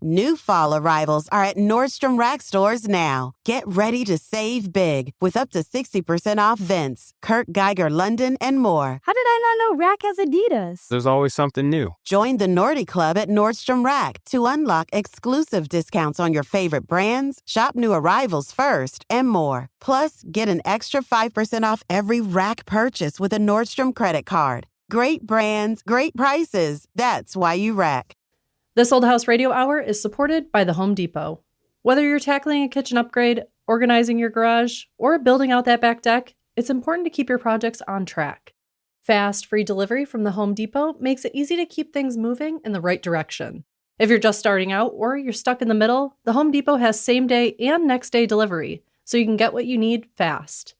New fall arrivals are at Nordstrom Rack stores now. Get ready to save big with up to 60% off Vince, Kurt Geiger London, and more. How did I not know Rack has Adidas? There's always something new. Join the Nordy Club at Nordstrom Rack to unlock exclusive discounts on your favorite brands, shop new arrivals first, and more. Plus, get an extra 5% off every Rack purchase with a Nordstrom credit card. Great brands, great prices. That's why you Rack. This Old House Radio Hour is supported by the Home Depot. Whether you're tackling a kitchen upgrade, organizing your garage, or building out that back deck, it's important to keep your projects on track. Fast, free delivery from the Home Depot makes it easy to keep things moving in the right direction. If you're just starting out or you're stuck in the middle, the Home Depot has same-day and next-day delivery, so you can get what you need fast.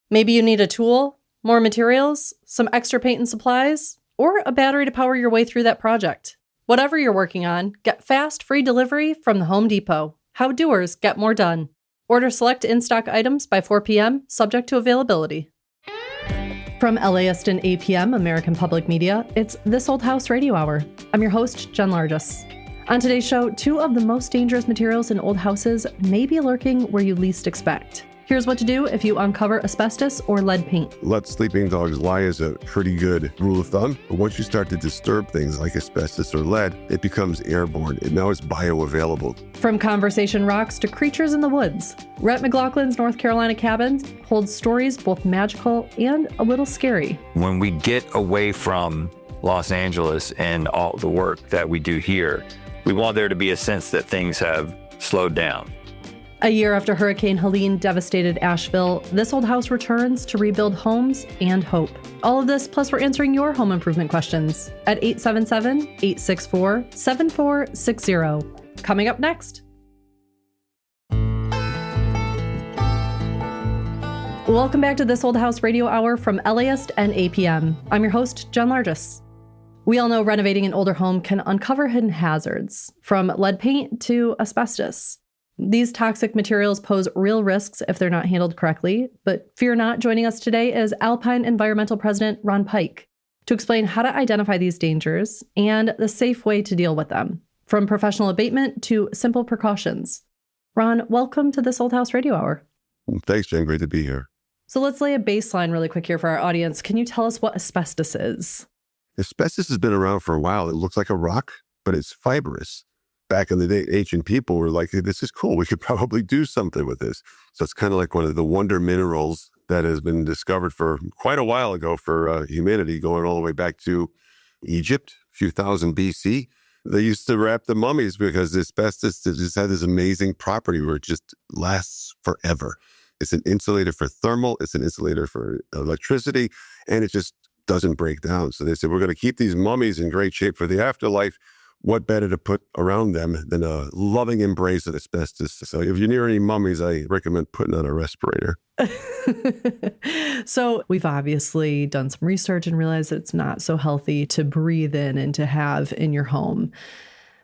Maybe you need a tool, more materials, some extra paint and supplies, or a battery to power your way through that project. Whatever you're working on, get fast, free delivery from the Home Depot. How doers get more done. Order select in-stock items by 4 p.m., subject to availability. From LAist and APM, American Public Media, it's This Old House Radio Hour. I'm your host, Jen Largis. On today's show, 2 of the most dangerous materials in old houses may be lurking where you least expect. Here's what to do if you uncover asbestos or lead paint. Let sleeping dogs lie is a pretty good rule of thumb. But once you start to disturb things like asbestos or lead, it becomes airborne. And now it's bioavailable. From conversation rocks to creatures in the woods, Rhett McLaughlin's North Carolina cabins holds stories both magical and a little scary. When we get away from Los Angeles and all the work that we do here, we want there to be a sense that things have slowed down. A year after Hurricane Helene devastated Asheville, This Old House returns to rebuild homes and hope. All of this, plus we're answering your home improvement questions at 877-864-7460. Coming up next. Welcome back to This Old House Radio Hour from LAist and APM. I'm your host, Jen Largis. We all know renovating an older home can uncover hidden hazards, from lead paint to asbestos. These toxic materials pose real risks if they're not handled correctly, but fear not, joining us today is Alpine Environmental President Ron Pike to explain how to identify these dangers and the safe way to deal with them, from professional abatement to simple precautions. Ron, welcome to This Old House Radio Hour. Thanks, Jen. Great to be here. So let's lay a baseline really quick here for our audience. Can you tell us what asbestos is? Asbestos has been around for a while. It looks like a rock, but it's fibrous. Back in the day, ancient people were like, hey, this is cool. We could probably do something with this. So it's kind of like one of the wonder minerals that has been discovered for quite a while ago for humanity, going all the way back to Egypt, a few thousand BC. They used to wrap the mummies because the asbestos just had this amazing property where it just lasts forever. It's an insulator for thermal, it's an insulator for electricity, and it just doesn't break down. So they said, we're going to keep these mummies in great shape for the afterlife. What better to put around them than a loving embrace of asbestos? So if you're near any mummies, I recommend putting on a respirator. So we've obviously done some research and realized that it's not so healthy to breathe in and to have in your home.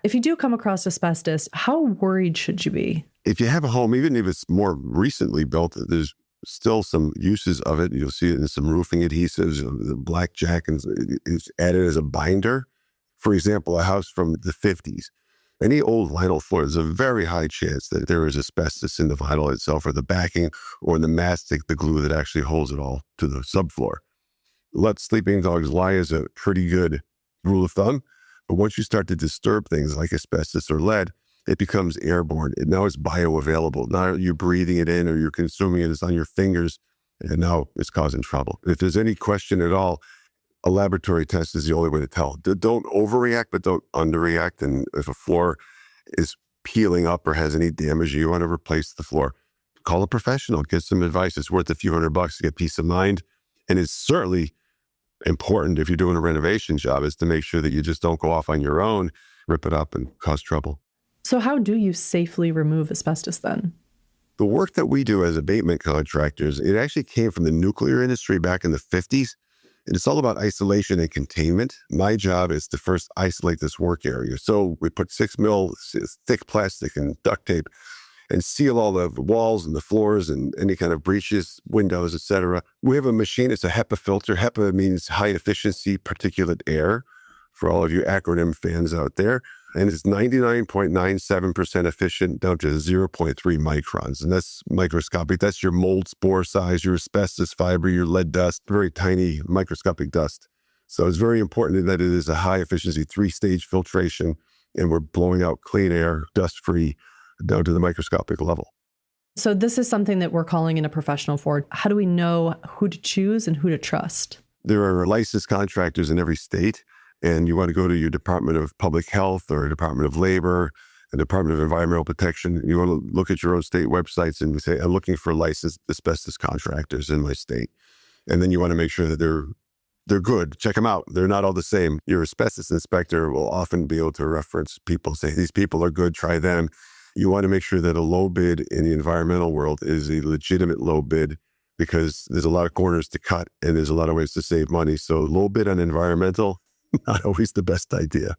If you do come across asbestos, how worried should you be? If you have a home, even if it's more recently built, there's still some uses of it. You'll see it in some roofing adhesives. The blackjack is added as a binder. For example, a house from the 50s, any old vinyl floor, there's a very high chance that there is asbestos in the vinyl itself or the backing or in the mastic, the glue that actually holds it all to the subfloor. Let sleeping dogs lie is a pretty good rule of thumb. But once you start to disturb things like asbestos or lead, it becomes airborne. Now it's bioavailable. Now you're breathing it in or you're consuming it. It's on your fingers, and now it's causing trouble. If there's any question at all, a laboratory test is the only way to tell. Don't overreact, but don't underreact. And if a floor is peeling up or has any damage, you want to replace the floor, call a professional, get some advice. It's worth a few $100 to get peace of mind. And it's certainly important if you're doing a renovation job is to make sure that you just don't go off on your own, rip it up and cause trouble. So how do you safely remove asbestos then? The work that we do as abatement contractors, it actually came from the nuclear industry back in the 50s. And it's all about isolation and containment. My job is to first isolate this work area. So we put 6 mil thick plastic and duct tape and seal all the walls and the floors and any kind of breaches, windows, etc. We have a machine. It's a HEPA filter. HEPA means high efficiency particulate air for all of you acronym fans out there. And it's 99.97% efficient down to 0.3 microns. And that's microscopic. That's your mold spore size, your asbestos fiber, your lead dust, very tiny microscopic dust. So it's very important that it is a high efficiency 3-stage filtration, and we're blowing out clean air, dust-free, down to the microscopic level. So this is something that we're calling in a professional for. How do we know who to choose and who to trust? There are licensed contractors in every state, and you want to go to your Department of Public Health or Department of Labor, the Department of Environmental Protection. You want to look at your own state websites and say, I'm looking for licensed asbestos contractors in my state. And then you want to make sure that they're good. Check them out. They're not all the same. Your asbestos inspector will often be able to reference people, say, these people are good, try them. You want to make sure that a low bid in the environmental world is a legitimate low bid, because there's a lot of corners to cut and there's a lot of ways to save money. So low bid on environmental, not always the best idea.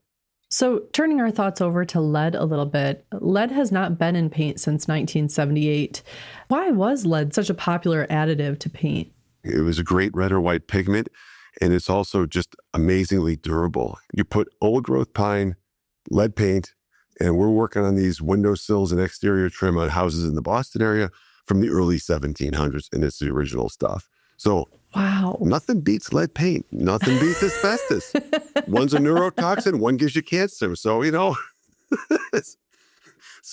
So turning our thoughts over to lead a little bit, lead has not been in paint since 1978. Why was lead such a popular additive to paint? It was a great red or white pigment, and it's also just amazingly durable. You put old growth pine, lead paint, and we're working on these windowsills and exterior trim on houses in the Boston area from the early 1700s, and it's the original stuff. So wow, nothing beats lead paint. Nothing beats asbestos. One's a neurotoxin, one gives you cancer. So, it's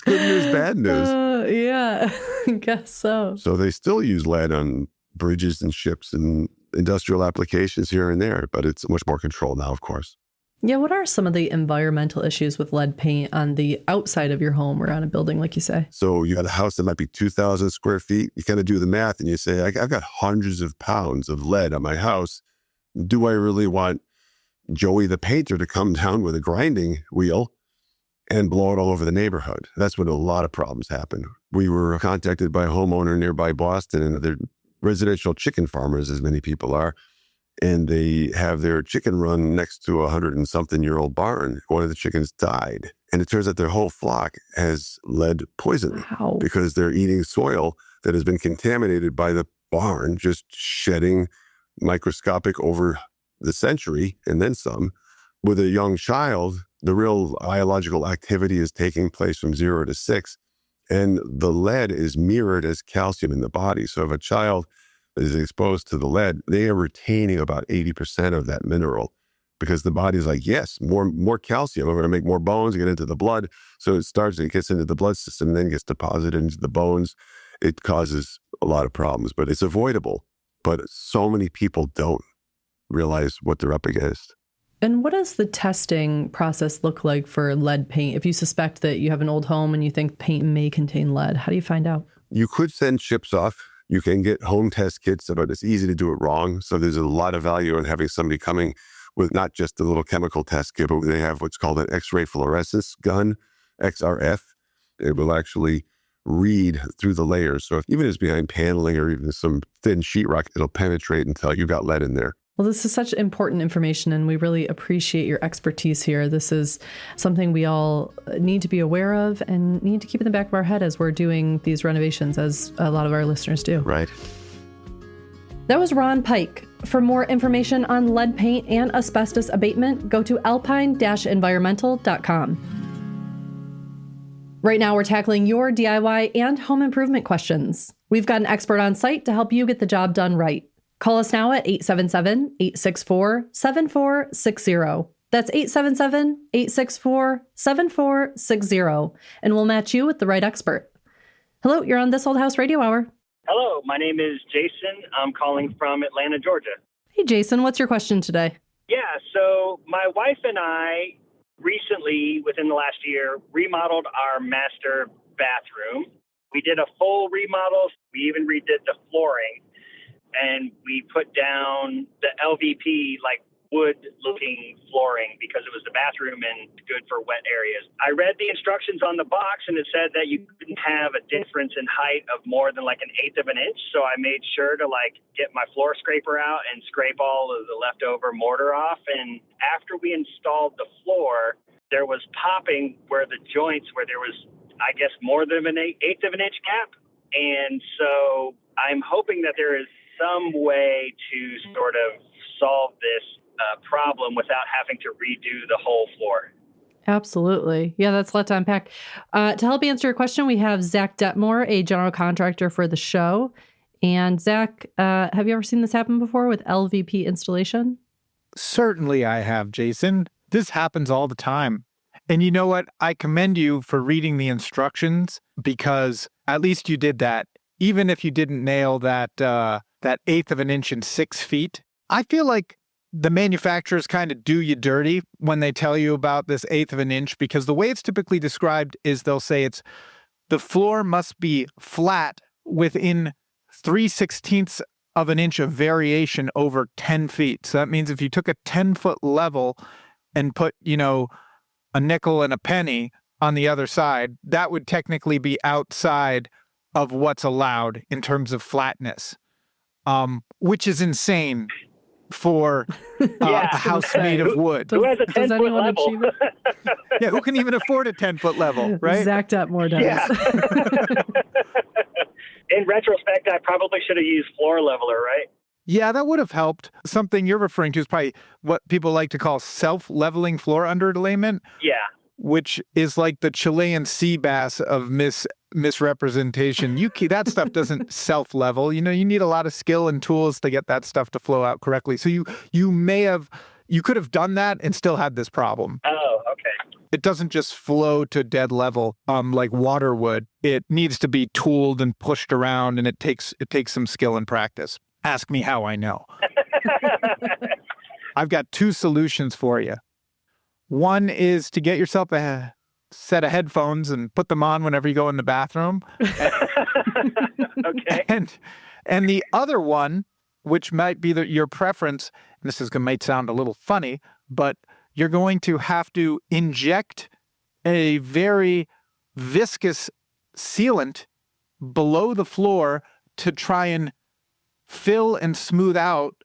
good news, bad news. Yeah, I guess so. So they still use lead on bridges and ships and industrial applications here and there, but it's much more controlled now, of course. Yeah, what are some of the environmental issues with lead paint on the outside of your home or on a building, like you say? So you got a house that might be 2,000 square feet. You kind of do the math and you say, I've got hundreds of pounds of lead on my house. Do I really want Joey the painter to come down with a grinding wheel and blow it all over the neighborhood? That's when a lot of problems happen. We were contacted by a homeowner nearby Boston, and they're residential chicken farmers, as many people are. And they have their chicken run next to a 100-and-something-year-old barn. One of the chickens died. And it turns out their whole flock has lead poisoning. Wow. Because they're eating soil that has been contaminated by the barn, just shedding microscopic over the century and then some. With a young child, the real biological activity is taking place from 0 to 6. And the lead is mirrored as calcium in the body. So if a child is exposed to the lead, they are retaining about 80% of that mineral, because the body's like, yes, more calcium. I'm going to make more bones, get into the blood. So it gets into the blood system, then gets deposited into the bones. It causes a lot of problems, but it's avoidable. But so many people don't realize what they're up against. And what does the testing process look like for lead paint? If you suspect that you have an old home and you think paint may contain lead, how do you find out? You could send chips off. You can get home test kits, but it's easy to do it wrong. So there's a lot of value in having somebody coming with not just a little chemical test kit, but they have what's called an X-ray fluorescence gun, XRF. It will actually read through the layers. So even if it's behind paneling or even some thin sheetrock, it'll penetrate and tell you've got lead in there. Well, this is such important information, and we really appreciate your expertise here. This is something we all need to be aware of and need to keep in the back of our head as we're doing these renovations, as a lot of our listeners do. Right. That was Ron Pike. For more information on lead paint and asbestos abatement, go to alpine-environmental.com. Right now, we're tackling your DIY and home improvement questions. We've got an expert on site to help you get the job done right. Call us now at 877-864-7460. That's 877-864-7460, and we'll match you with the right expert. Hello, you're on This Old House Radio Hour. Hello, my name is Jason. I'm calling from Atlanta, Georgia. Hey, Jason, what's your question today? Yeah, so my wife and I recently, within the last year, remodeled our master bathroom. We did a full remodel. We even redid the flooring. And we put down the LVP, like wood-looking flooring, because it was the bathroom and good for wet areas. I read the instructions on the box, and it said that you couldn't have a difference in height of more than like 1/8 of an inch. So I made sure to get my floor scraper out and scrape all of the leftover mortar off. And after we installed the floor, there was popping where the joints, where there was, I guess, more than 1/8 of an inch gap. And so I'm hoping that there is some way to sort of solve this problem without having to redo the whole floor. Absolutely. Yeah, that's a lot to unpack. To help answer your question, we have Zach Detmore, a general contractor for the show. And Zach, have you ever seen this happen before with LVP installation? Certainly I have, Jason. This happens all the time. And you know what? I commend you for reading the instructions because at least you did that. Even if you didn't nail that 1/8 of an inch in 6 feet. I feel like the manufacturers kind of do you dirty when they tell you about this 1/8 of an inch, because the way it's typically described is they'll say the floor must be flat within 3/16 of an inch of variation over 10 feet. So that means if you took a 10-foot level and put, a nickel and a penny on the other side, that would technically be outside of what's allowed in terms of flatness, which is insane for a house made of wood. Who has a 10-foot level? Yeah, who can even afford a 10-foot level, right? Zach Detmore does. Yeah. In retrospect, I probably should have used floor leveler, right? Yeah, that would have helped. Something you're referring to is probably what people like to call self-leveling floor underlayment. Yeah. Which is like the Chilean sea bass of misrepresentation. That stuff doesn't self-level. You need a lot of skill and tools to get that stuff to flow out correctly. So you could have done that and still had this problem. Oh, okay. It doesn't just flow to dead level like water would. It needs to be tooled and pushed around, and it takes some skill and practice. Ask me how I know. I've got 2 solutions for you. One is to get yourself a set of headphones and put them on whenever you go in the bathroom. Okay. And the other one, which might be your preference, and this might sound a little funny, but you're going to have to inject a very viscous sealant below the floor to try and fill and smooth out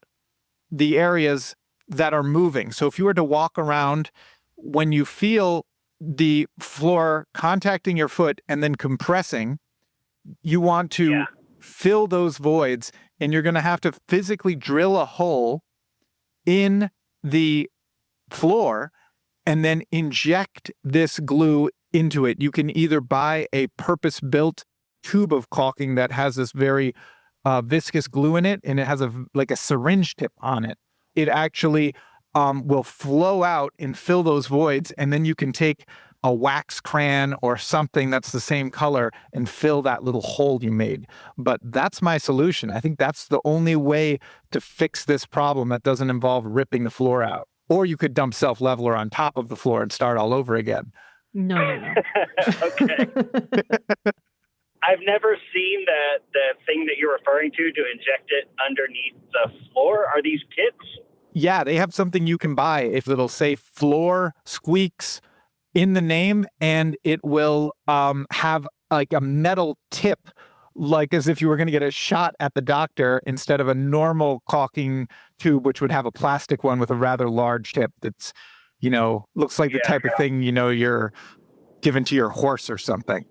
the areas that are moving. So if you were to walk around, when you feel the floor contacting your foot and then compressing, you want to fill those voids, and you're going to have to physically drill a hole in the floor and then inject this glue into it. You can either buy a purpose-built tube of caulking that has this very viscous glue in it, and it has a syringe tip on it. It actually will flow out and fill those voids, and then you can take a wax crayon or something that's the same color and fill that little hole you made. But that's my solution. I think that's the only way to fix this problem that doesn't involve ripping the floor out. Or you could dump self-leveler on top of the floor and start all over again. No. Okay. I've never seen the thing that you're referring to inject it underneath the floor. Are these kits? Yeah, they have something you can buy. If it'll say floor squeaks in the name, and it will have like a metal tip, like as if you were going to get a shot at the doctor, instead of a normal caulking tube, which would have a plastic one with a rather large tip that's, looks like the type of thing, you're given to your horse or something.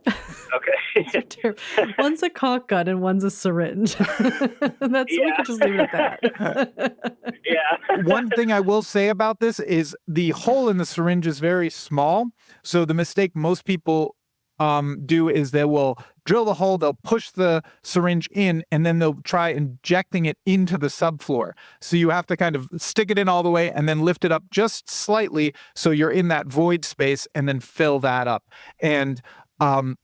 Okay. One's a caulk gun and one's a syringe. We could just leave it at that. Yeah. One thing I will say about this is the hole in the syringe is very small. So the mistake most people do is they will drill the hole, they'll push the syringe in, and then they'll try injecting it into the subfloor. So you have to kind of stick it in all the way and then lift it up just slightly so you're in that void space, and then fill that up. And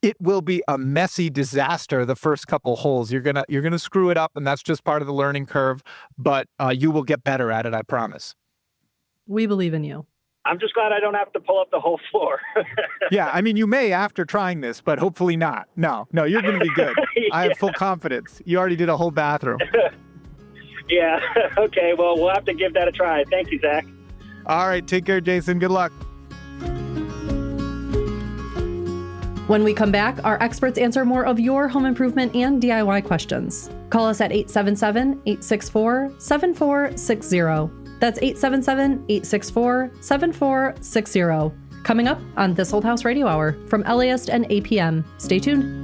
it will be a messy disaster the first couple holes. You're gonna screw it up, and that's just part of the learning curve. But you will get better at it, I promise. We believe in you. I'm just glad I don't have to pull up the whole floor. Yeah, I mean, you may after trying this, but hopefully not. No, you're going to be good. Yeah. I have full confidence. You already did a whole bathroom. Yeah. Okay. Well, we'll have to give that a try. Thank you, Zach. All right. Take care, Jason. Good luck. When we come back, our experts answer more of your home improvement and DIY questions. Call us at 877-864-7460. That's 877-864-7460. Coming up on This Old House Radio Hour from LAist and APM. Stay tuned.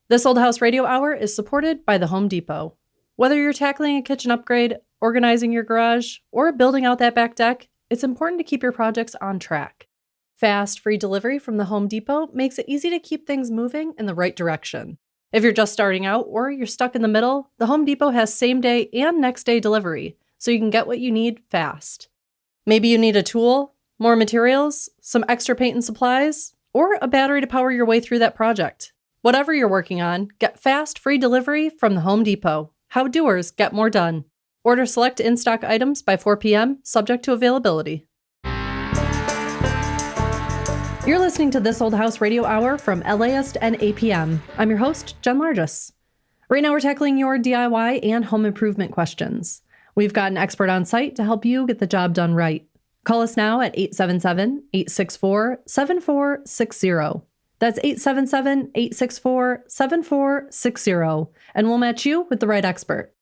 This Old House Radio Hour is supported by the Home Depot. Whether you're tackling a kitchen upgrade, organizing your garage, or building out that back deck, it's important to keep your projects on track. Fast, free delivery from the Home Depot makes it easy to keep things moving in the right direction. If you're just starting out or you're stuck in the middle, the Home Depot has same-day and next-day delivery, so you can get what you need fast. Maybe you need a tool, more materials, some extra paint and supplies, or a battery to power your way through that project. Whatever you're working on, get fast, free delivery from the Home Depot. How doers get more done. Order select in-stock items by 4 p.m., subject to availability. You're listening to This Old House Radio Hour from LAist and APM. I'm your host, Jen Largis. Right now we're tackling your DIY and home improvement questions. We've got an expert on site to help you get the job done right. Call us now at 877-864-7460. That's 877-864-7460, and we'll match you with the right expert.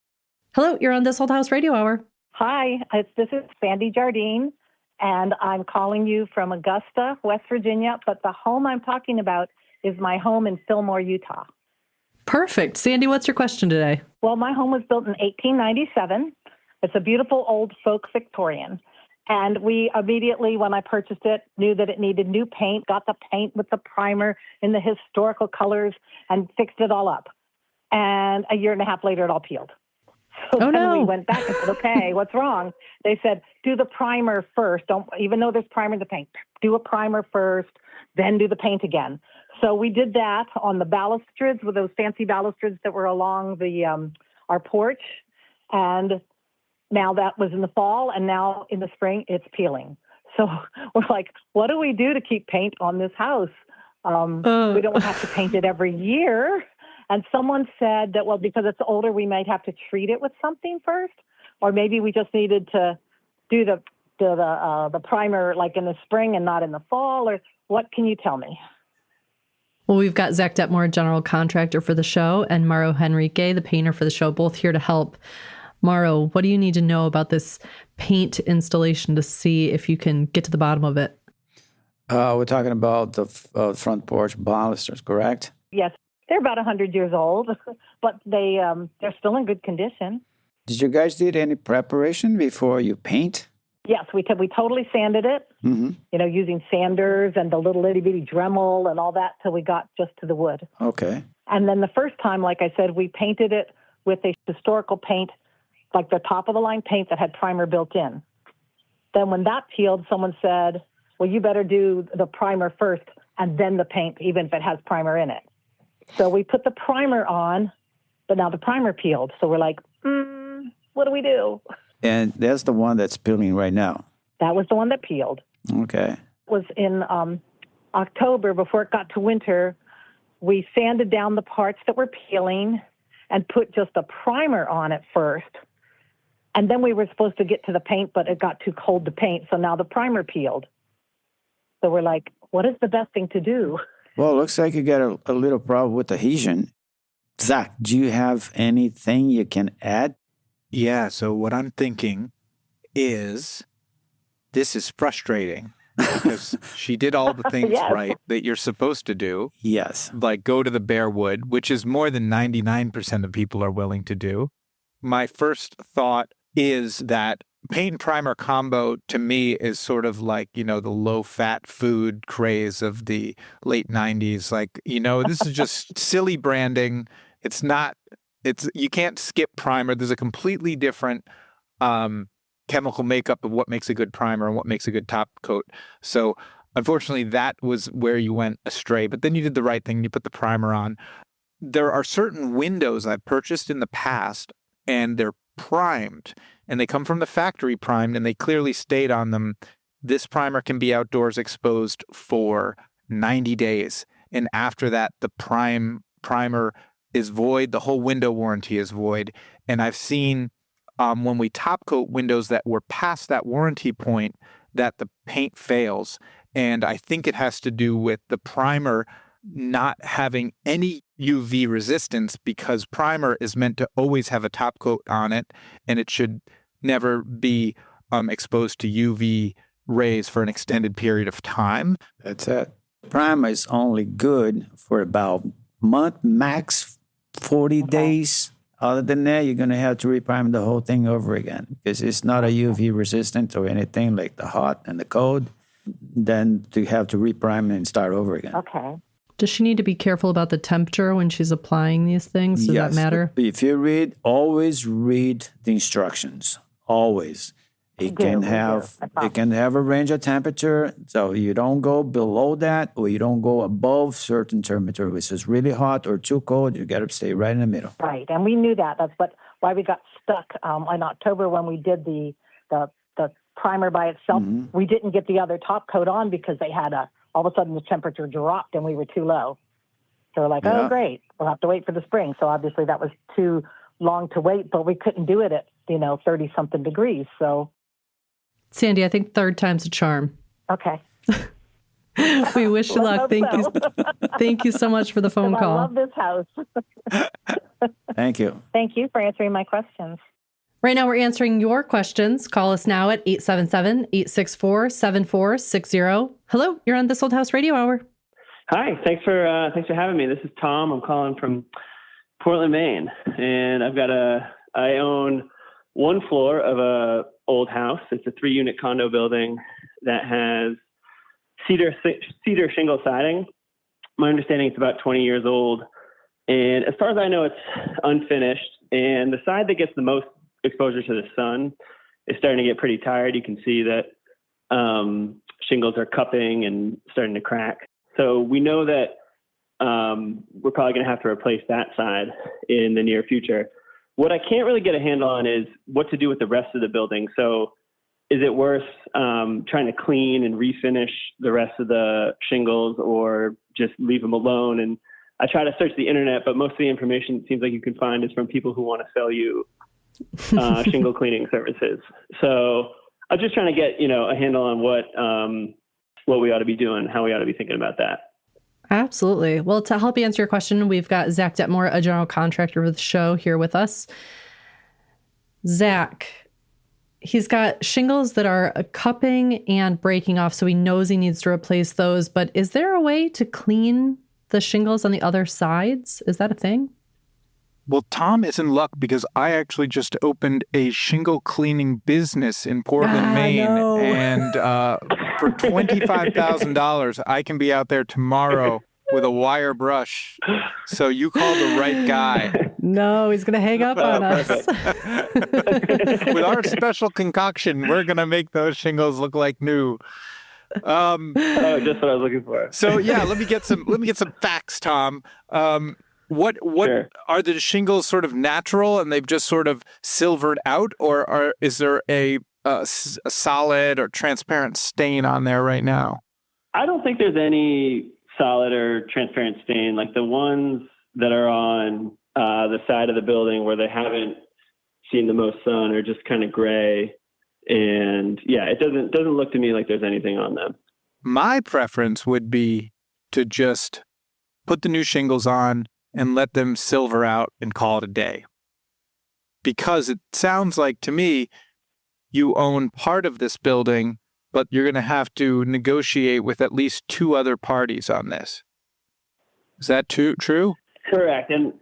Hello, you're on This Old House Radio Hour. Hi, this is Sandy Jardine, and I'm calling you from Augusta, West Virginia, but the home I'm talking about is my home in Fillmore, Utah. Perfect. Sandy, what's your question today? Well, my home was built in 1897. It's a beautiful old folk Victorian. And we immediately, when I purchased it, knew that it needed new paint, got the paint with the primer in the historical colors, and fixed it all up. And a year and a half later, it all peeled. So we went back and said, okay, what's wrong? They said, do the primer first. Even though there's primer in the paint, do a primer first, then do the paint again. So we did that on the balustrades, with those fancy balustrades that were along our porch. And now that was in the fall, and now in the spring, it's peeling. So we're like, what do we do to keep paint on this house? We don't have to paint it every year. And someone said that, well, because it's older, we might have to treat it with something first, or maybe we just needed to do the primer like in the spring and not in the fall. Or what can you tell me? Well, we've got Zach Detmore, general contractor for the show, and Mauro Henrique, the painter for the show, both here to help. Mauro, what do you need to know about this paint installation to see if you can get to the bottom of it? We're talking about the front porch balusters, correct? Yes. They're about 100 years old, but they're still in good condition. Did you guys did any preparation before you paint? Yes, we totally sanded it, using sanders and the little itty-bitty Dremel and all that till we got just to the wood. Okay. And then the first time, like I said, we painted it with a historical paint, like the top-of-the-line paint that had primer built in. Then when that peeled, someone said, well, you better do the primer first and then the paint, even if it has primer in it. So we put the primer on, but now the primer peeled. So we're like, what do we do? And that's the one that's peeling right now. That was the one that peeled. Okay. It was in October, before it got to winter. We sanded down the parts that were peeling and put just a primer on it first. And then we were supposed to get to the paint, but it got too cold to paint. So now the primer peeled. So we're like, what is the best thing to do? Well, it looks like you got a little problem with adhesion. Zach, do you have anything you can add? Yeah, so what I'm thinking is this is frustrating because she did all the things right that you're supposed to do. Yes. Like go to the bare wood, which is more than 99% of people are willing to do. My first thought is that paint and primer combo to me is sort of like, the low-fat food craze of the late 90s. Like, this is just silly branding. You can't skip primer. There's a completely different chemical makeup of what makes a good primer and what makes a good top coat. So unfortunately, that was where you went astray. But then you did the right thing. You put the primer on. There are certain windows I've purchased in the past, and they're primed. And they come from the factory primed, and they clearly state on them, this primer can be outdoors exposed for 90 days. And after that, the primer is void. The whole window warranty is void. And I've seen when we top coat windows that were past that warranty point, that the paint fails. And I think it has to do with the primer not having any UV resistance, because primer is meant to always have a top coat on it, and it should never be exposed to UV rays for an extended period of time. That's it. Primer is only good for about a month, max 40 days. Other than that, you're going to have to reprime the whole thing over again because it's not a UV resistant or anything like the hot and the cold. Then to have to reprime and start over again. Okay. Does she need to be careful about the temperature when she's applying these things? Does that matter? If you always read the instructions. Always. It can have a range of temperature, so you don't go below that or you don't go above certain temperature, which is really hot or too cold. You got to stay right in the middle. Right, and we knew that. That's why we got stuck in October when we did the primer by itself. Mm-hmm. We didn't get the other top coat on because they had all of a sudden the temperature dropped and we were too low. So we're like, oh, great, we'll have to wait for the spring. So obviously that was too long to wait, but we couldn't do it at 30-something degrees. So. Sandy, I think third time's a charm. Okay. We wish you luck. Thank you so much for the phone call. I love this house. Thank you. Thank you for answering my questions. Right now, we're answering your questions. Call us now at 877-864-7460. Hello, you're on This Old House Radio Hour. Hi, thanks for having me. This is Tom. I'm calling from Portland, Maine, and I own one floor of a old house. It's a 3-unit condo building that has cedar shingle siding. My understanding it's about 20 years old, and as far as I know, it's unfinished. And the side that gets the most exposure to the sun is starting to get pretty tired. You can see that shingles are cupping and starting to crack. So we know that we're probably going to have to replace that side in the near future. What I can't really get a handle on is what to do with the rest of the building. So is it worth trying to clean and refinish the rest of the shingles or just leave them alone? And I try to search the internet, but most of the information it seems like you can find is from people who want to sell you shingle cleaning services. So I'm just trying to get, a handle on what we ought to be doing, how we ought to be thinking about that. Absolutely. Well, to help you answer your question, we've got Zach Detmore, a general contractor with the show, here with us. Zach, he's got shingles that are cupping and breaking off, so he knows he needs to replace those. But is there a way to clean the shingles on the other sides? Is that a thing? Well, Tom is in luck because I actually just opened a shingle cleaning business in Portland, Maine. No. And for $25,000, I can be out there tomorrow with a wire brush. So you called the right guy. No, he's going to hang up on us. With our special concoction, we're going to make those shingles look like new. Just what I was looking for. So yeah, let me get some facts, Tom. What Sure. Are the shingles sort of natural and they've just sort of silvered out, or is there a solid or transparent stain on there right now? I don't think there's any solid or transparent stain. Like the ones that are on the side of the building where they haven't seen the most sun are just kind of gray. And yeah, it doesn't look to me like there's anything on them. My preference would be to just put the new shingles on and let them silver out and call it a day. Because it sounds like to me, you own part of this building, but you're going to have to negotiate with at least 2 other parties on this. Is that true? Correct. And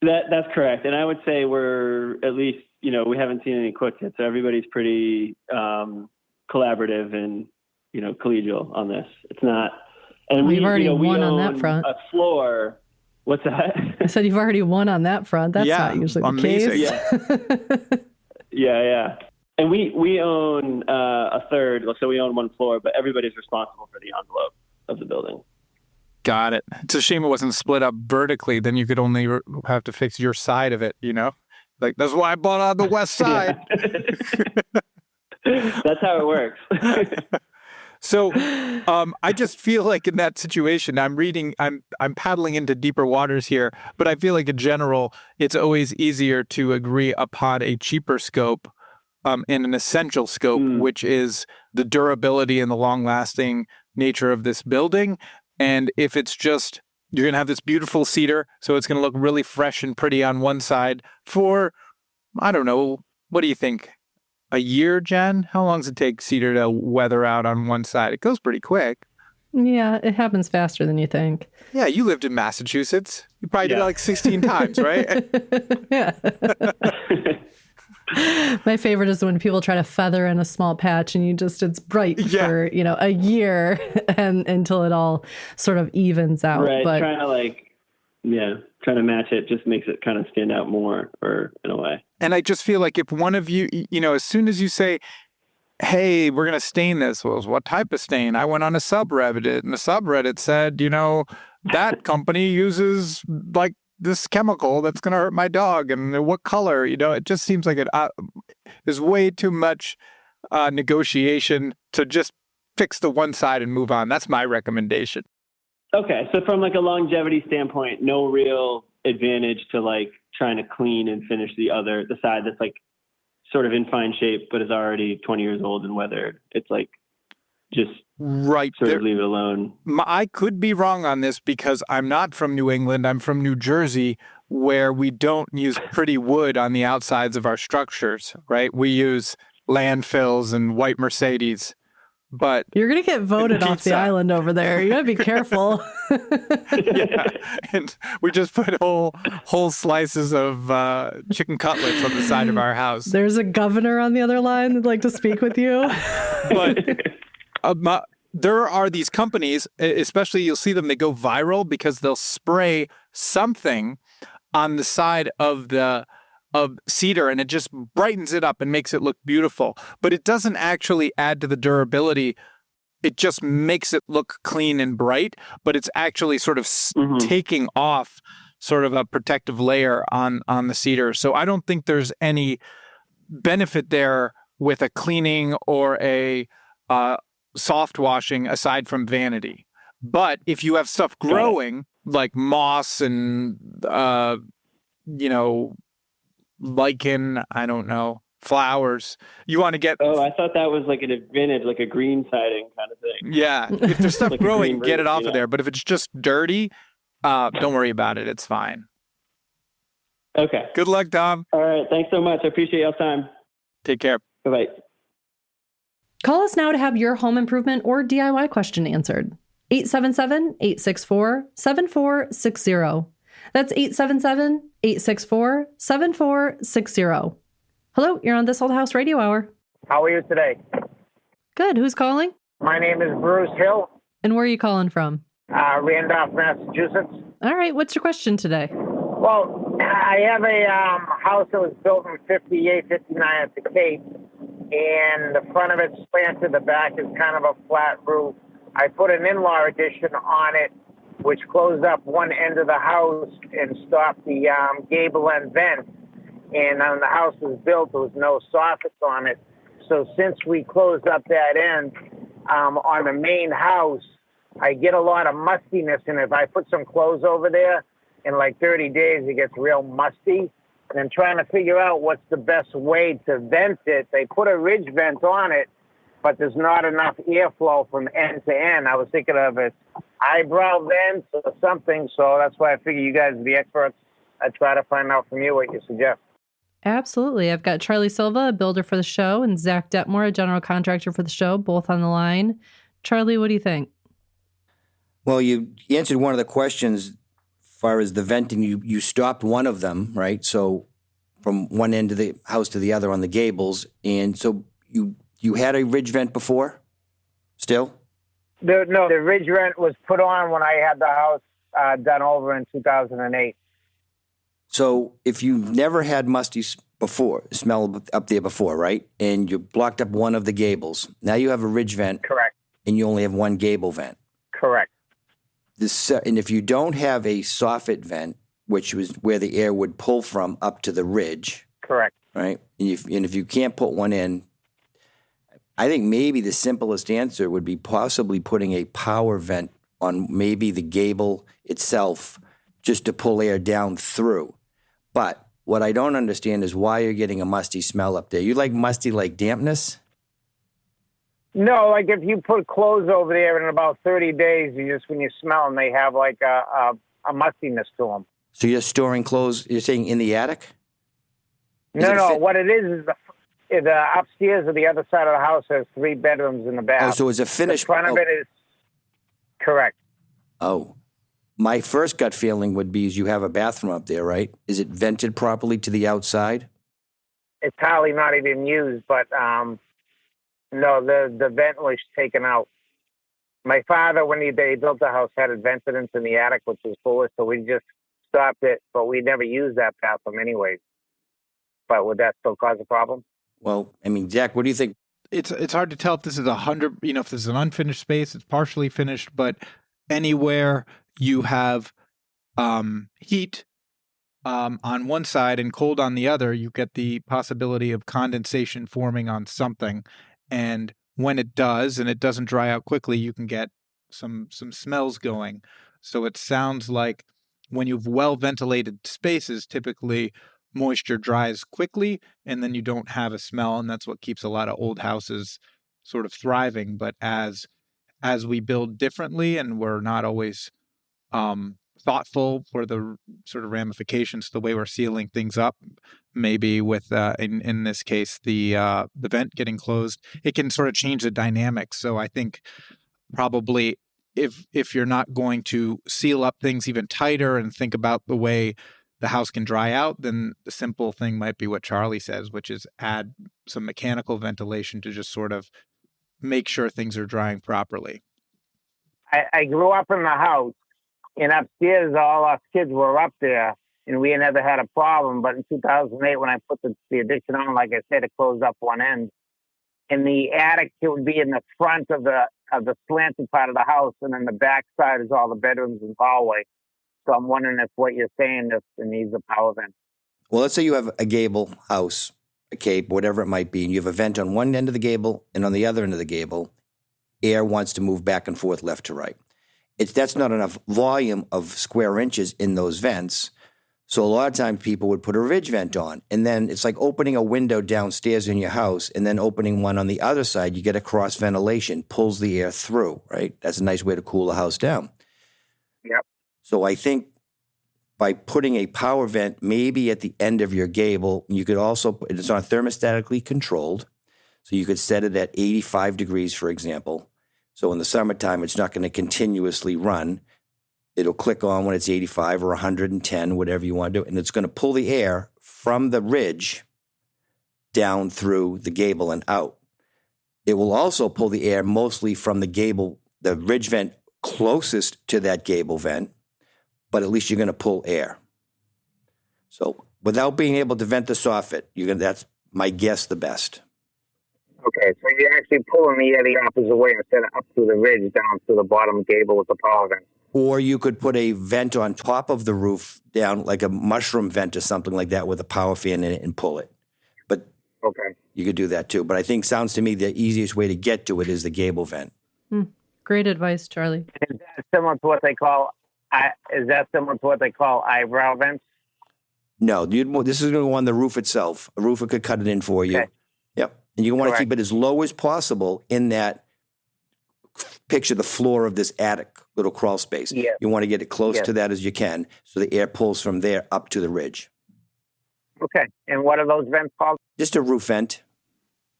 that's correct. And I would say we're at least, we haven't seen any quits yet. So everybody's pretty collaborative and, collegial on this. It's not. And we've already we won on own that front. A floor. What's that? I said you've already won on that front. That's not usually the case. Yeah. And we own a third, so we own 1 floor, but everybody's responsible for the envelope of the building. Got it. It's a shame it wasn't split up vertically. Then you could only have to fix your side of it, Like, that's why I bought on the west side. That's how it works. So I just feel like in that situation, I'm paddling into deeper waters here, but I feel like in general, it's always easier to agree upon a cheaper scope and an essential scope, which is the durability and the long-lasting nature of this building. And if it's just, you're going to have this beautiful cedar, so it's going to look really fresh and pretty on one side for, I don't know, what do you think? A year, Jen? How long does it take cedar to weather out on one side? It goes pretty quick. Yeah, it happens faster than you think. Yeah, you lived in Massachusetts. You probably did it like 16 times, right? Yeah. My favorite is when people try to feather in a small patch and it's bright for, a year and until it all sort of evens out. Right. But Trying to match it just makes it kind of stand out more, or in a way. And I just feel like if one of you, as soon as you say, hey, we're going to stain this, well, what type of stain? I went on a subreddit, and the subreddit said, that company uses like this chemical that's going to hurt my dog, and what color? It just seems like there's way too much negotiation to just fix the one side and move on. That's my recommendation. Okay, so from like a longevity standpoint, no real advantage to like trying to clean and finish the side that's like sort of in fine shape but is already 20 years old and weathered. It's like just right sort of leave it alone. I could be wrong on this because I'm not from New England. I'm from New Jersey, where we don't use pretty wood on the outsides of our structures, right? We use landfills and white Mercedes. But you're going to get voted off the island over there. You got to be careful. Yeah. And we just put whole slices of chicken cutlets on the side of our house. There's a governor on the other line that'd like to speak with you. But there are these companies, especially you'll see them, they go viral because they'll spray something on the side of cedar, and it just brightens it up and makes it look beautiful. But it doesn't actually add to the durability. It just makes it look clean and bright, but it's actually sort of taking off sort of a protective layer on the cedar. So I don't think there's any benefit there with a cleaning or a soft washing aside from vanity. But if you have stuff growing like moss and, lichen, I don't know, flowers, you want to get... Oh, I thought that was like an advantage, like a green siding kind of thing. Yeah, if there's stuff like growing, get it off of there. But if it's just dirty, don't worry about it. It's fine. Okay. Good luck, Tom. All right. Thanks so much. I appreciate y'all's time. Take care. Bye-bye. Call us now to have your home improvement or DIY question answered. 877-864-7460. That's 877-864-7460. Hello, you're on This Old House Radio Hour. How are you today? Good. Who's calling? My name is Bruce Hill. And where are you calling from? Randolph, Massachusetts. All right. What's your question today? Well, I have a house that was built in 58, 59 at the Cape, and the front of it's slanted. The back is kind of a flat roof. I put an in-law addition on it, which closed up one end of the house and stopped the gable end vent. And when the house was built, there was no soffits on it. So since we closed up that end on the main house, I get a lot of mustiness. And if I put some clothes over there, in like 30 days, it gets real musty. And I'm trying to figure out what's the best way to vent it. They put a ridge vent on it, but there's not enough airflow from end to end. I was thinking of it eyebrow vents or something, so that's why I figure you guys are the experts. I try to find out from you what you suggest. Absolutely. I've got Charlie Silva, a builder for the show, and Zach Detmore, a general contractor for the show, both on the line. Charlie, what do you think? Well, you answered one of the questions as far as the venting. You stopped one of them, right? So from one end of the house to the other on the gables. And so you had a ridge vent before still? No, the ridge vent was put on when I had the house done over in 2008. So if you've never had musty smell up there before, right? And you blocked up one of the gables. Now you have a ridge vent. Correct. And you only have one gable vent. Correct. And if you don't have a soffit vent, which was where the air would pull from up to the ridge. Correct. Right? And if you can't put one in, I think maybe the simplest answer would be possibly putting a power vent on maybe the gable itself just to pull air down through. But what I don't understand is why you're getting a musty smell up there. You like musty like dampness? No, like if you put clothes over there in about 30 days, when you smell them, they have like a mustiness to them. So you're storing clothes, you're saying in the attic? No, what it is the upstairs or the other side of the house has 3 bedrooms in the back. Oh, so it's a finished... The front of it is... Correct. Oh. My first gut feeling would be is you have a bathroom up there, right? Is it vented properly to the outside? It's probably not even used, but no, the vent was taken out. My father, when they built the house, had it vented into the attic, which was foolish, so we just stopped it, but we never used that bathroom anyways. But would that still cause a problem? Well, I mean, Jack, what do you think? It's hard to tell if this is 100, if this is an unfinished space, it's partially finished, but anywhere you have heat on one side and cold on the other, you get the possibility of condensation forming on something. And when it does, and it doesn't dry out quickly, you can get some smells going. So it sounds like when you've well-ventilated spaces, typically moisture dries quickly, and then you don't have a smell, and that's what keeps a lot of old houses sort of thriving. But as we build differently, and we're not always thoughtful for the sort of ramifications, the way we're sealing things up, maybe with in this case the vent getting closed, it can sort of change the dynamics. So I think probably if you're not going to seal up things even tighter and think about the way the house can dry out, then the simple thing might be what Charlie says, which is add some mechanical ventilation to just sort of make sure things are drying properly. I grew up in the house, and upstairs all our kids were up there, and we never had a problem. But in 2008, when I put the addition on, like I said, it closed up one end. In the attic, it would be in the front of the slanted part of the house, and then the back side is all the bedrooms and hallway. So I'm wondering if what you're saying, if it needs a power vent. Well, let's say you have a gable house, a cape, whatever it might be, and you have a vent on one end of the gable, and on the other end of the gable, air wants to move back and forth left to right. That's not enough volume of square inches in those vents. So a lot of times people would put a ridge vent on, and then it's like opening a window downstairs in your house and then opening one on the other side. You get a cross ventilation, pulls the air through, right? That's a nice way to cool the house down. Yep. So I think by putting a power vent maybe at the end of your gable, you could also, it's not thermostatically controlled, so you could set it at 85 degrees, for example. So in the summertime, it's not going to continuously run. It'll click on when it's 85 or 110, whatever you want to do, and it's going to pull the air from the ridge down through the gable and out. It will also pull the air mostly from the gable, the ridge vent closest to that gable vent, but at least you're going to pull air. So without being able to vent the soffit, that's my guess the best. Okay, so you're actually pulling the air the opposite way instead of up through the ridge down to the bottom gable with the power vent. Or you could put a vent on top of the roof down, like a mushroom vent or something like that with a power fan in it and pull it. But okay, you could do that too. But I think sounds to me the easiest way to get to it is the gable vent. Great advice, Charlie. Is that similar to what they call eyebrow vents? No, this is going to go on the roof itself. A roofer could cut it in for you. Okay. Yep. And you want to keep it as low as possible in that, picture the floor of this attic little crawl space. Yeah. You want to get it close to that as you can so the air pulls from there up to the ridge. Okay. And what are those vents called? Just a roof vent.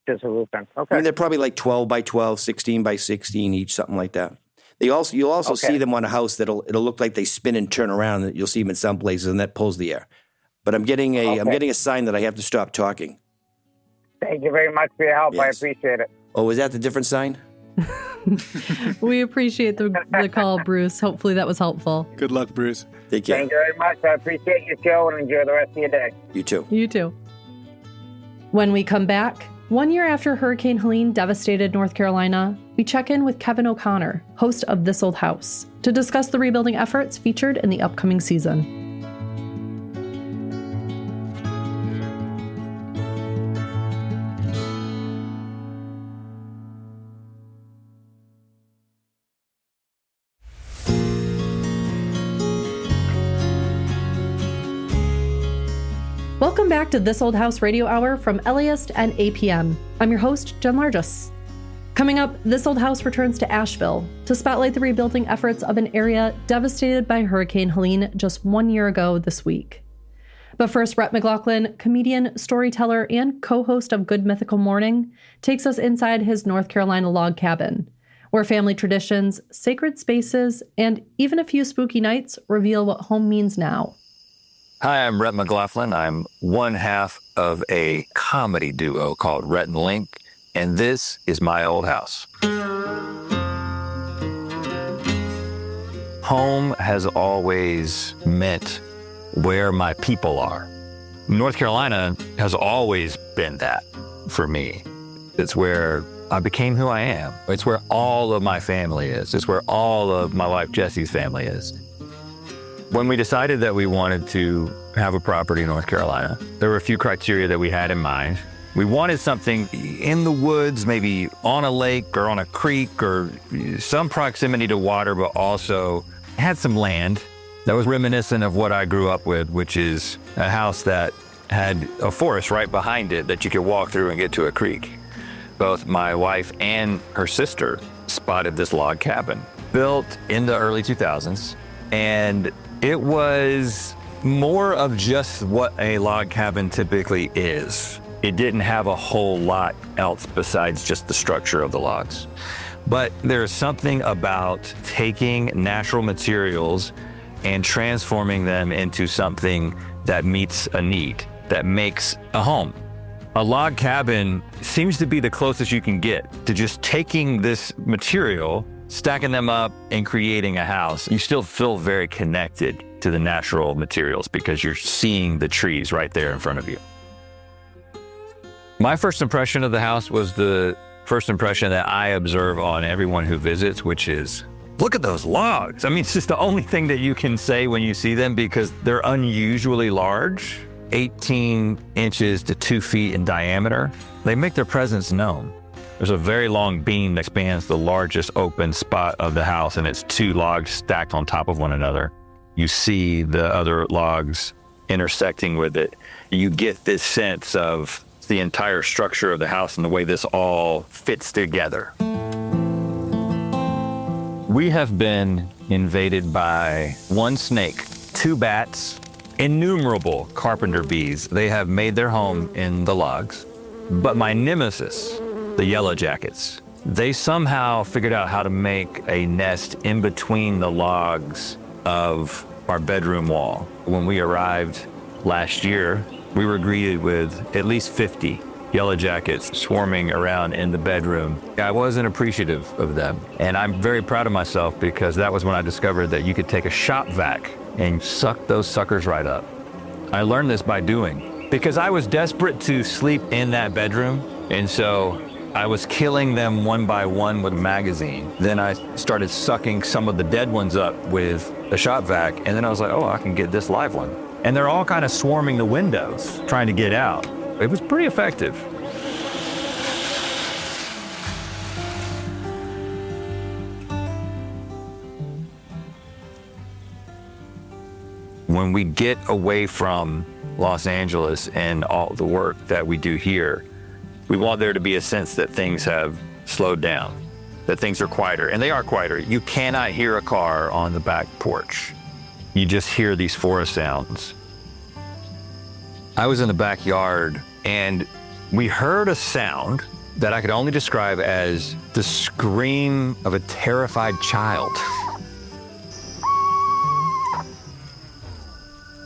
Just a roof vent. Okay. I mean, they're probably like 12 by 12, 16 by 16 each, something like that. You'll also see them on a house it'll look like they spin and turn around. You'll see them in some places, and that pulls the air. But I'm getting a sign that I have to stop talking. Thank you very much for your help. Yes. I appreciate it. Oh, is that the different sign? We appreciate the call, Bruce. Hopefully that was helpful. Good luck, Bruce. Take care. Thank you very much. I appreciate your show and enjoy the rest of your day. You too. You too. When we come back, 1 year after Hurricane Helene devastated North Carolina, we check in with Kevin O'Connor, host of This Old House, to discuss the rebuilding efforts featured in the upcoming season. Welcome back to This Old House Radio Hour from LAist and APM. I'm your host, Jen Largis. Coming up, This Old House returns to Asheville to spotlight the rebuilding efforts of an area devastated by Hurricane Helene just 1 year ago this week. But first, Rhett McLaughlin, comedian, storyteller, and co-host of Good Mythical Morning, takes us inside his North Carolina log cabin, where family traditions, sacred spaces, and even a few spooky nights reveal what home means now. Hi, I'm Rhett McLaughlin. I'm one half of a comedy duo called Rhett and Link, and this is my old house. Home has always meant where my people are. North Carolina has always been that for me. It's where I became who I am. It's where all of my family is. It's where all of my wife Jesse's family is. When we decided that we wanted to have a property in North Carolina, there were a few criteria that we had in mind. We wanted something in the woods, maybe on a lake or on a creek or some proximity to water, but also had some land that was reminiscent of what I grew up with, which is a house that had a forest right behind it that you could walk through and get to a creek. Both my wife and her sister spotted this log cabin built in the early 2000s. And it was more of just what a log cabin typically is. It didn't have a whole lot else besides just the structure of the logs. But there's something about taking natural materials and transforming them into something that meets a need, that makes a home. A log cabin seems to be the closest you can get to just taking this material, stacking them up, and creating a house. You still feel very connected to the natural materials because you're seeing the trees right there in front of you. My first impression of the house was the first impression that I observe on everyone who visits, which is, look at those logs. I mean, it's just the only thing that you can say when you see them because they're unusually large. 18 inches to 2 feet in diameter. They make their presence known. There's a very long beam that spans the largest open spot of the house, and it's 2 logs stacked on top of one another. You see the other logs intersecting with it. You get this sense of the entire structure of the house and the way this all fits together. We have been invaded by 1 snake, 2 bats, innumerable carpenter bees. They have made their home in the logs. But my nemesis, the yellow jackets, they somehow figured out how to make a nest in between the logs of our bedroom wall. When we arrived last year, we were greeted with at least 50 yellow jackets swarming around in the bedroom. I wasn't appreciative of them. And I'm very proud of myself because that was when I discovered that you could take a shop vac and suck those suckers right up. I learned this by doing, because I was desperate to sleep in that bedroom, and so I was killing them one by one with a magazine. Then I started sucking some of the dead ones up with a shop vac, and then I was like, oh, I can get this live one. And they're all kind of swarming the windows, trying to get out. It was pretty effective. When we get away from Los Angeles and all the work that we do here, we want there to be a sense that things have slowed down, that things are quieter, and they are quieter. You cannot hear a car on the back porch. You just hear these forest sounds. I was in the backyard and we heard a sound that I could only describe as the scream of a terrified child.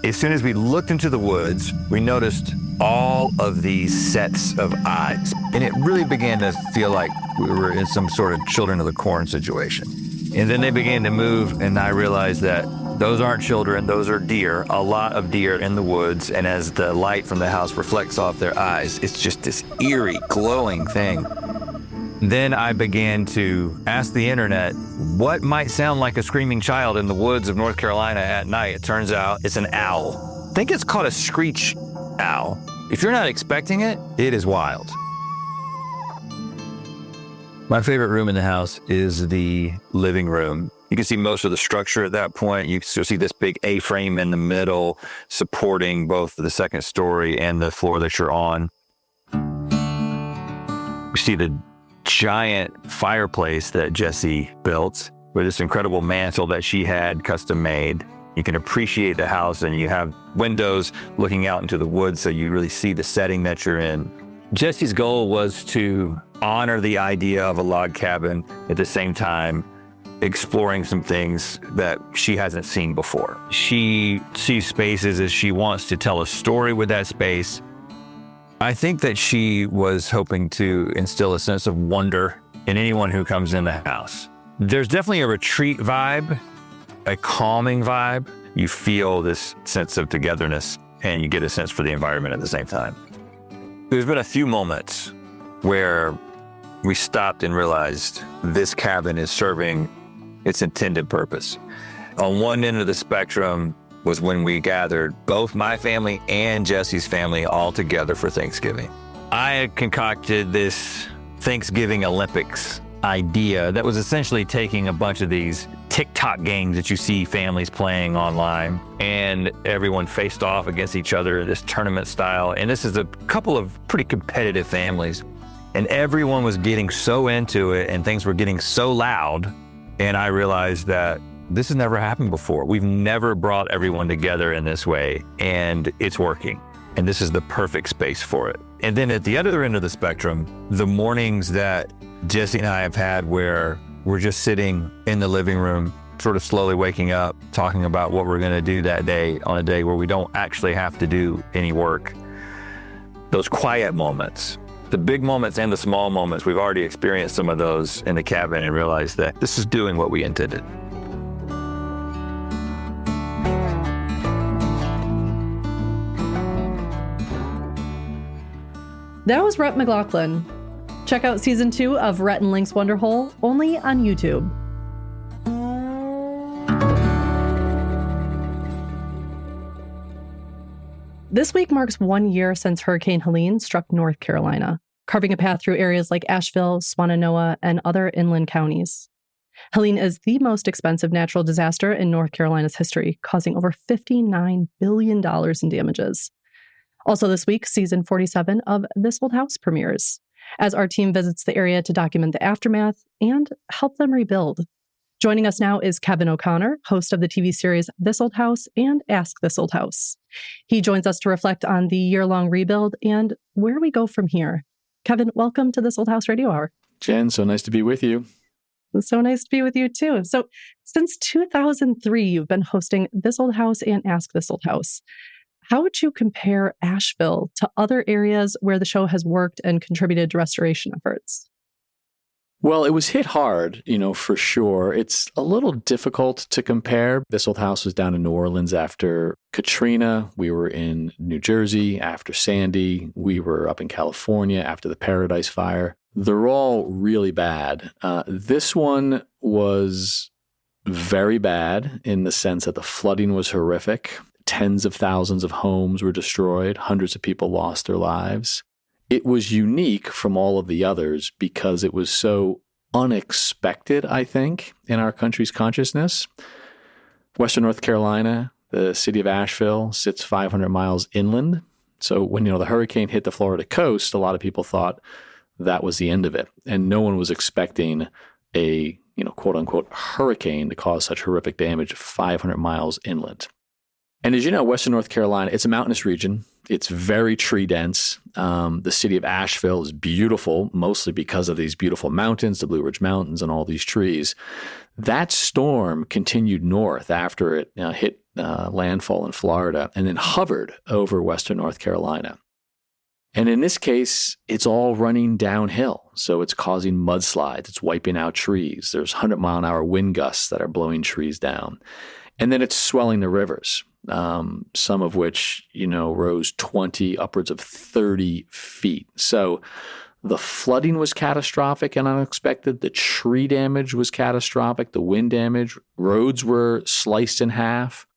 As soon as we looked into the woods, we noticed all of these sets of eyes. And it really began to feel like we were in some sort of Children of the Corn situation. And then they began to move, and I realized that those aren't children, those are deer, a lot of deer in the woods. And as the light from the house reflects off their eyes, it's just this eerie, glowing thing. Then I began to ask the internet, what might sound like a screaming child in the woods of North Carolina at night? It turns out it's an owl. I think it's called a screech owl. If you're not expecting it, it is wild. My favorite room in the house is the living room. You can see most of the structure at that point. You can see this big A-frame in the middle supporting both the second story and the floor that you're on. We see the giant fireplace that Jessie built with this incredible mantle that she had custom made. You can appreciate the house, and you have windows looking out into the woods so you really see the setting that you're in. Jesse's goal was to honor the idea of a log cabin at the same time exploring some things that she hasn't seen before. She sees spaces as she wants to tell a story with that space. I think that she was hoping to instill a sense of wonder in anyone who comes in the house. There's definitely a retreat vibe, a calming vibe. You feel this sense of togetherness and you get a sense for the environment at the same time. There's been a few moments where we stopped and realized this cabin is serving its intended purpose. On one end of the spectrum was when we gathered both my family and Jesse's family all together for Thanksgiving. I had concocted this Thanksgiving Olympics idea that was essentially taking a bunch of these TikTok games that you see families playing online, and everyone faced off against each other, this tournament style. And this is a couple of pretty competitive families, and everyone was getting so into it and things were getting so loud. And I realized that this has never happened before. We've never brought everyone together in this way, and it's working. And this is the perfect space for it. And then at the other end of the spectrum, the mornings that Jesse and I have had where we're just sitting in the living room, sort of slowly waking up, talking about what we're gonna do that day on a day where we don't actually have to do any work. Those quiet moments, the big moments and the small moments, we've already experienced some of those in the cabin and realized that this is doing what we intended. That was Rhett McLaughlin. Check out season 2 of Rhett and Link's Wonderhole only on YouTube. This week marks 1 year since Hurricane Helene struck North Carolina, carving a path through areas like Asheville, Swannanoa, and other inland counties. Helene is the most expensive natural disaster in North Carolina's history, causing over $59 billion in damages. Also this week, season 47 of This Old House premieres, as our team visits the area to document the aftermath and help them rebuild. Joining us now is Kevin O'Connor, host of the TV series This Old House and Ask This Old House. He joins us to reflect on the year-long rebuild and where we go from here. Kevin, welcome to This Old House Radio Hour. Jen, so nice to be with you. It's so nice to be with you too. So since 2003, you've been hosting This Old House and Ask This Old House. How would you compare Asheville to other areas where the show has worked and contributed to restoration efforts? Well, it was hit hard, for sure. It's a little difficult to compare. This Old House was down in New Orleans after Katrina. We were in New Jersey after Sandy. We were up in California after the Paradise Fire. They're all really bad. This one was very bad in the sense that the flooding was horrific. Tens of thousands of homes were destroyed. Hundreds of people lost their lives. It was unique from all of the others because it was so unexpected, I think, in our country's consciousness. Western North Carolina, the city of Asheville, sits 500 miles inland. So when, the hurricane hit the Florida coast, a lot of people thought that was the end of it. And no one was expecting a, quote unquote, hurricane to cause such horrific damage 500 miles inland. And as you know, Western North Carolina, it's a mountainous region. It's very tree dense. The city of Asheville is beautiful, mostly because of these beautiful mountains, the Blue Ridge Mountains and all these trees. That storm continued north after it hit landfall in Florida and then hovered over Western North Carolina. And in this case, it's all running downhill. So it's causing mudslides. It's wiping out trees. There's 100-mile-an-hour wind gusts that are blowing trees down. And then it's swelling the rivers. Some of which, rose 20, upwards of 30 feet. So the flooding was catastrophic and unexpected. The tree damage was catastrophic. The wind damage, roads were sliced in half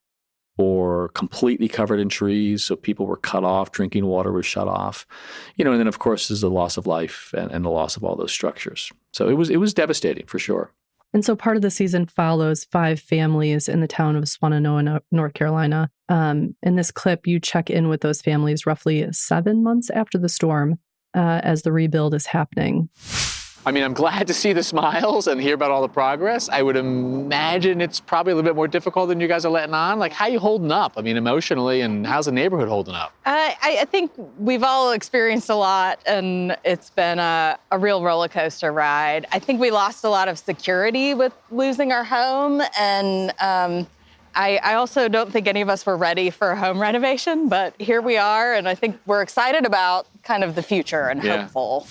or completely covered in trees. So people were cut off, drinking water was shut off. And then of course there's the loss of life and the loss of all those structures. So it was devastating for sure. And so part of the season follows 5 families in the town of Swannanoa, North Carolina. In this clip, you check in with those families roughly 7 months after the storm as the rebuild is happening. I mean, I'm glad to see the smiles and hear about all the progress. I would imagine it's probably a little bit more difficult than you guys are letting on. Like, how are you holding up? I mean, emotionally, and how's the neighborhood holding up? I think we've all experienced a lot, and it's been a real roller coaster ride. I think we lost a lot of security with losing our home, and I also don't think any of us were ready for a home renovation, but here we are, and I think we're excited about kind of the future and hopeful.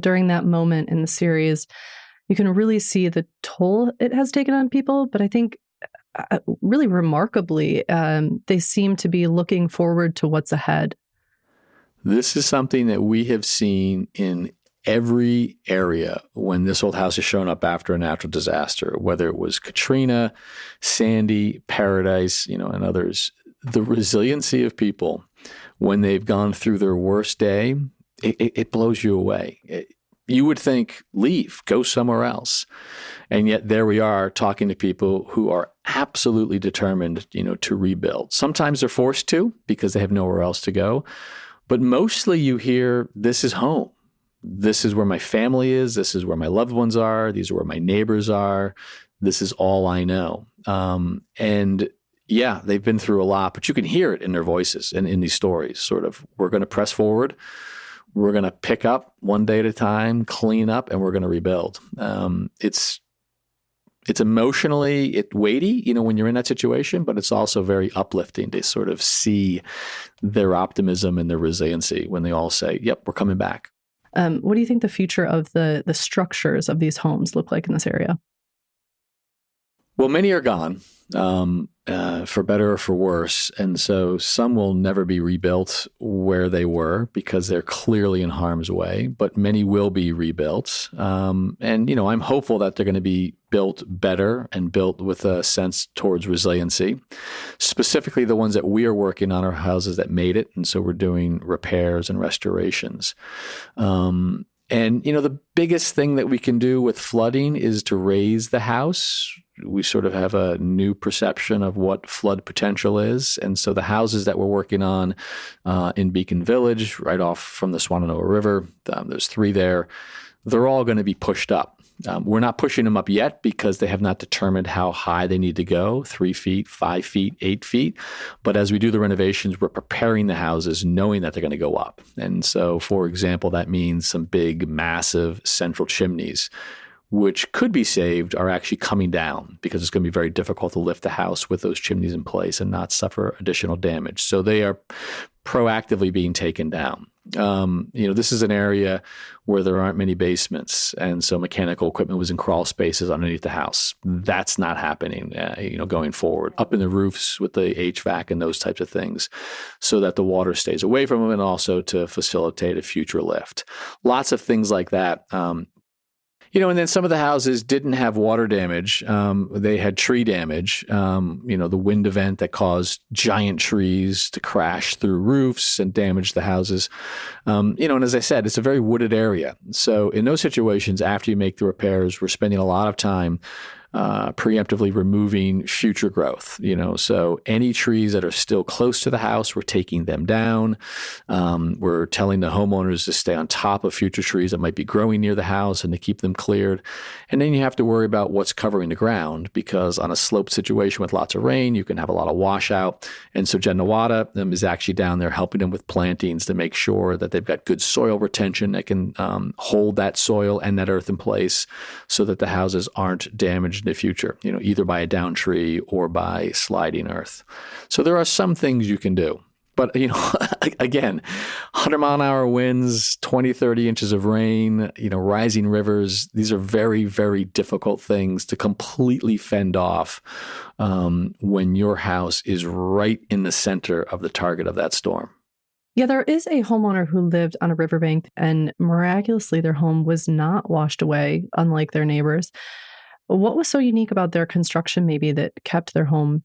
During that moment in the series, you can really see the toll it has taken on people. But I think really remarkably, they seem to be looking forward to what's ahead. This is something that we have seen in every area when this old house has shown up after a natural disaster, whether it was Katrina, Sandy, Paradise, and others. The resiliency of people when they've gone through their worst day, it blows you away. You would think, leave, go somewhere else. And yet there we are talking to people who are absolutely determined, to rebuild. Sometimes they're forced to because they have nowhere else to go. But mostly you hear, this is home. This is where my family is. This is where my loved ones are. These are where my neighbors are. This is all I know. And yeah, they've been through a lot, but you can hear it in their voices and in these stories, sort of, we're going to press forward. We're going to pick up one day at a time, clean up, and we're going to rebuild. It's emotionally weighty, when you're in that situation, but it's also very uplifting to sort of see their optimism and their resiliency when they all say, yep, we're coming back. What do you think the future of the structures of these homes look like in this area? Well, many are gone, for better or for worse. And so some will never be rebuilt where they were because they're clearly in harm's way, but many will be rebuilt. And, I'm hopeful that they're going to be built better and built with a sense towards resiliency. Specifically, the ones that we are working on are houses that made it. And so we're doing repairs and restorations. And, the biggest thing that we can do with flooding is to raise the house. We sort of have a new perception of what flood potential is. And so the houses that we're working on in Beacon Village, right off from the Swananoa River, there's 3 there, they're all going to be pushed up. We're not pushing them up yet because they have not determined how high they need to go, 3 feet, 5 feet, 8 feet. But as we do the renovations, we're preparing the houses knowing that they're going to go up. And so, for example, that means some big, massive central chimneys, which could be saved, are actually coming down because it's going to be very difficult to lift the house with those chimneys in place and not suffer additional damage. So they are proactively being taken down. This is an area where there aren't many basements, and so mechanical equipment was in crawl spaces underneath the house. That's not happening, going forward. Up in the roofs with the HVAC and those types of things, so that the water stays away from them, and also to facilitate a future lift. Lots of things like that. And then some of the houses didn't have water damage. They had tree damage, the wind event that caused giant trees to crash through roofs and damage the houses. And as I said, it's a very wooded area. So in those situations, after you make the repairs, we're spending a lot of time preemptively removing future growth, so any trees that are still close to the house, we're taking them down. We're telling the homeowners to stay on top of future trees that might be growing near the house and to keep them cleared. And then you have to worry about what's covering the ground, because on a sloped situation with lots of rain, you can have a lot of washout. And so Jen Nawada is actually down there helping them with plantings to make sure that they've got good soil retention that can hold that soil and that earth in place so that the houses aren't damaged in the future, either by a down tree or by sliding earth. So there are some things you can do. But, again, 100-mile-an-hour winds, 20, 30 inches of rain, rising rivers, these are very, very difficult things to completely fend off when your house is right in the center of the target of that storm. Yeah, there is a homeowner who lived on a riverbank, and miraculously their home was not washed away, unlike their neighbors. What was so unique about their construction maybe that kept their home,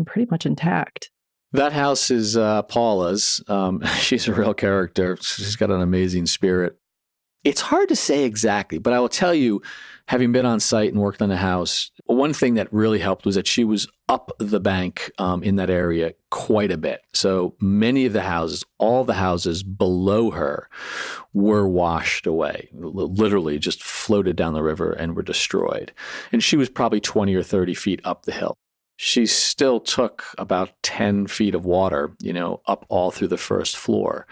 pretty much intact? That house is Paula's. She's a real character. She's got an amazing spirit. It's hard to say exactly, but I will tell you, having been on site and worked on the house, one thing that really helped was that she was up the bank in that area quite a bit. So many of the houses, all the houses below her were washed away, literally just floated down the river and were destroyed. And she was probably 20 or 30 feet up the hill. She still took about 10 feet of water, up all through the first floor.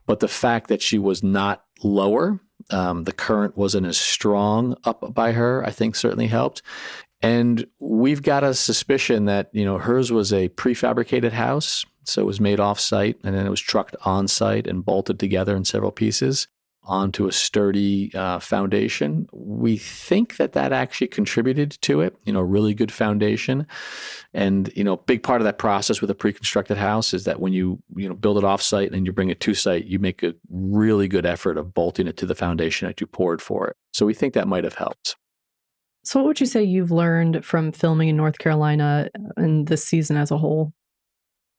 But the fact that she was not lower, the current wasn't as strong up by her, I think certainly helped. And we've got a suspicion that, hers was a prefabricated house. So it was made off-site, and then it was trucked on-site and bolted together in several pieces onto a sturdy foundation. We think that actually contributed to it, really good foundation. And, big part of that process with a pre-constructed house is that when you build it off-site and you bring it to site, you make a really good effort of bolting it to the foundation that you poured for it. So we think that might have helped. So what would you say you've learned from filming in North Carolina and this season as a whole?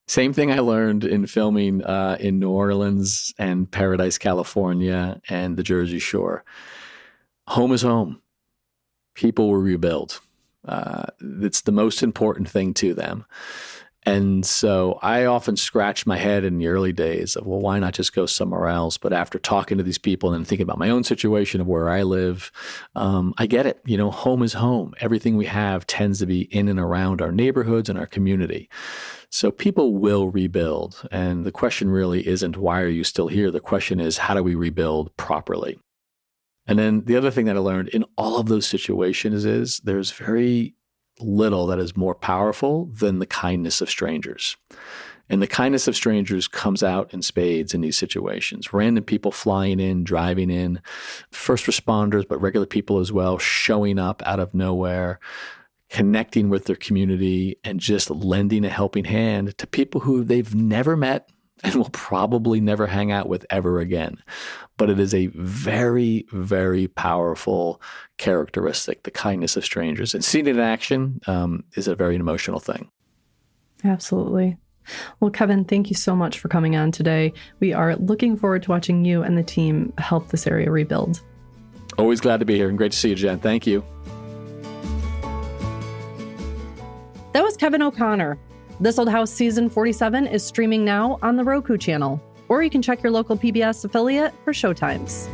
Same thing I learned in filming in New Orleans and Paradise, California, and the Jersey Shore. Home is home. People will rebuild. It's the most important thing to them. And so I often scratch my head in the early days of, well, why not just go somewhere else? But after talking to these people and thinking about my own situation of where I live, I get it. Home is home. Everything we have tends to be in and around our neighborhoods and our community. So people will rebuild. And the question really isn't, why are you still here? The question is, how do we rebuild properly? And then the other thing that I learned in all of those situations is there's very little that is more powerful than the kindness of strangers. And the kindness of strangers comes out in spades in these situations. Random people flying in, driving in, first responders, but regular people as well, showing up out of nowhere, connecting with their community, and just lending a helping hand to people who they've never met and will probably never hang out with ever again. But it is a very, very powerful characteristic, the kindness of strangers. And seeing it in action is a very emotional thing. Absolutely. Well, Kevin, thank you so much for coming on today. We are looking forward to watching you and the team help this area rebuild. Always glad to be here, and great to see you, Jen. Thank you. That was Kevin O'Connor. This Old House Season 47 is streaming now on the Roku channel, or you can check your local PBS affiliate for showtimes.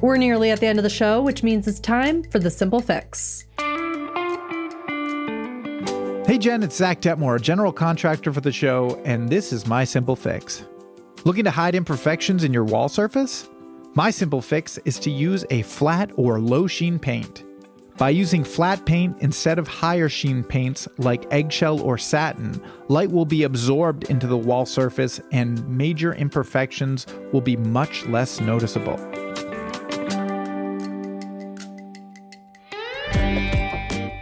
We're nearly at the end of the show, which means it's time for the Simple Fix. Hey Jen, it's Zach Detmore, general contractor for the show, and this is my Simple Fix. Looking to hide imperfections in your wall surface? My Simple Fix is to use a flat or low sheen paint. By using flat paint instead of higher sheen paints like eggshell or satin, light will be absorbed into the wall surface and major imperfections will be much less noticeable.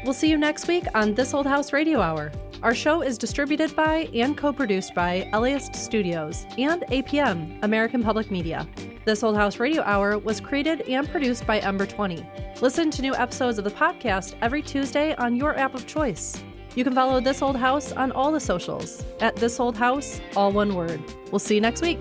We'll see you next week on This Old House Radio Hour. Our show is distributed by and co-produced by LAist Studios and APM, American Public Media. This Old House Radio Hour was created and produced by Ember 20. Listen to new episodes of the podcast every Tuesday on your app of choice. You can follow This Old House on all the socials at This Old House, all one word. We'll see you next week.